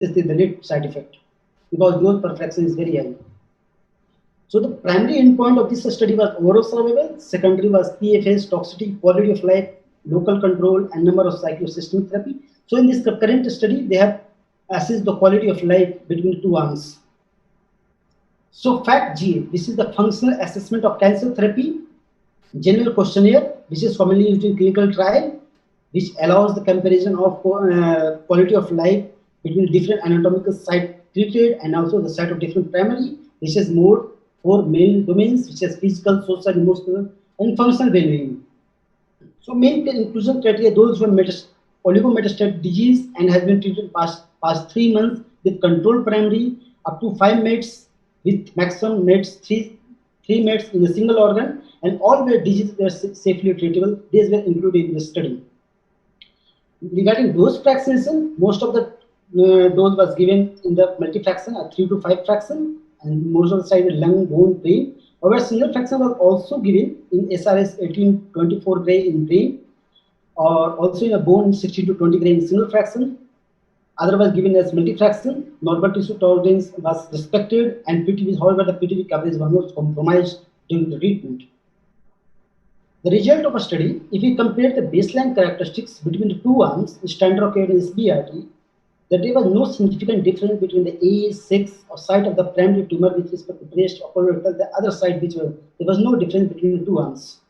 This is the net side effect because growth per fraction is very high. So the primary endpoint of this study was overall survival, secondary was PFS, toxicity, quality of life, local control, and number of cycles of systemic therapy. So in this current study, they have assessed the quality of life between the two arms. So FACT-GA, this is the functional assessment of cancer therapy, general questionnaire, which is commonly used in clinical trial, which allows the comparison of quality of life between different anatomical site treated and also the site of different primary, which is more four main domains, which is physical, social, emotional, and functional well-being. So main inclusion criteria: those who have oligometastatic disease and has been treated past 3 months with controlled primary up to 5 meds with maximum meds three meds in a single organ, and all where diseases were safely treatable. These were included in the study. Regarding dose fractionation, most of the dose was given in the multifraction, a 3 to 5 fraction, and most of the side lung, bone, brain. However, single fraction was also given in SRS 1824 gray in brain, or also in a bone 60 to 20 gray in single fraction. Otherwise given as multifraction. Normal tissue tolerance was respected, and PTV, however, the PTV coverage was not compromised during the treatment. The result of a study, if we compare the baseline characteristics between the two arms, standard of care and SBRT, that there was no significant difference between the age, sex, or site of the primary tumor with respect to breast or colorectal. The other side, there was no difference between the two arms.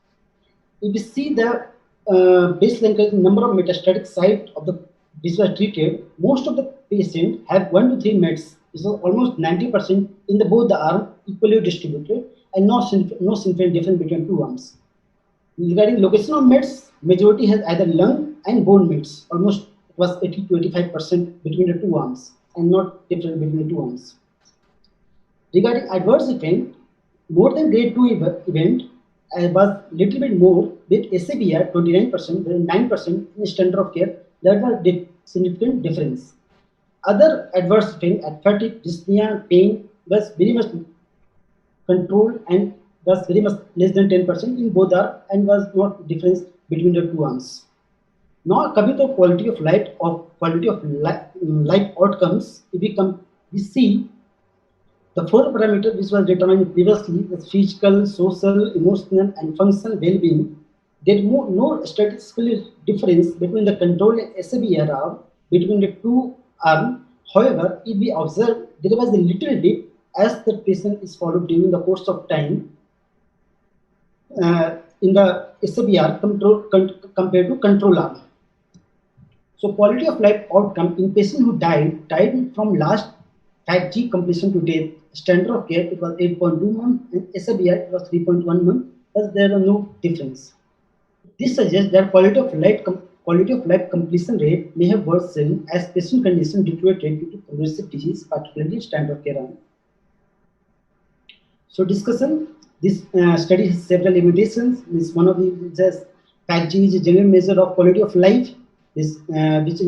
If we see the baseline number of metastatic sites of the which was treated, most of the patients have 1 to 3 mets. This is almost 90% in the both the arms, equally distributed, and no significant difference between two arms. Regarding location of mets, majority has either lung and bone mets. Almost it was 80 to 85% between the two arms, and not different between the two arms. Regarding adverse event, more than grade 2 event was little bit more with SABR 29%, 9% in standard of care. That was the significant difference. Other adverse event, fatigue, dyspnea, pain was very much controlled and was very much less than 10% in both arms, and was not difference between the two arms. Now coming to quality of life outcomes, if we see the four parameters which was determined previously, the physical, social, emotional, and functional well-being. There is no statistical difference between the control and SABR arm between the two arms. However, if we observe, there was a little dip as the patient is followed during the course of time in the SABR compared to control arm. So quality of life outcome in patient who died from last FACT-G completion to death. Standard of care, it was 8.2 months, and SABR, it was 3.1 months, thus there was no difference. This suggests that quality of life completion rate may have worsened as patient condition deteriorated due to progressive disease, particularly standard of care arm. So discussion, this study has several limitations. This one of the says FACT-G is a general measure of quality of life. This which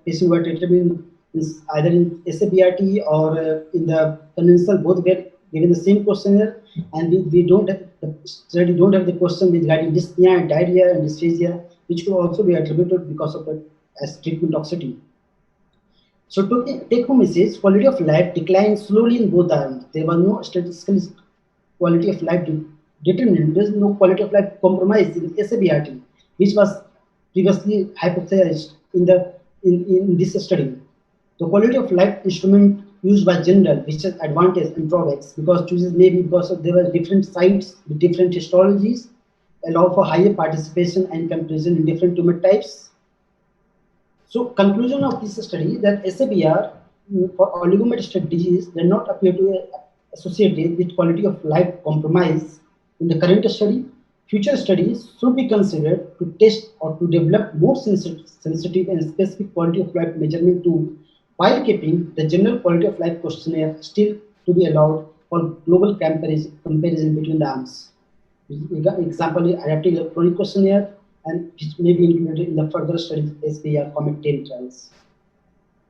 patient were treated is either in SABRT or in the conventional, both were given the same questionnaire, and we don't have the study don't have the question regarding dyspnea, diarrhea, and dysphagia, which could also be attributed because of the as treatment toxicity. So to take home message, quality of life declined slowly in both arms. There was no statistical quality of life determined. There is no quality of life compromise in SABRT, which was previously hypothesized in this study. The quality of life instrument used by general, which has advantage and drawbacks, because choices may be because there were different sites with different histologies, allow for higher participation and comparison in different tumor types. So conclusion of this study that SABR for oligometastatic disease did not appear to be associated with quality of life compromise in the current study. Future studies should be considered to test or to develop more sensitive and specific quality of life measurement tool, while keeping the general quality of life questionnaire still to be allowed for global comparison between the arms. Example, adaptive electronic questionnaire, and which may be included in the further studies SBR COMET 10 trials.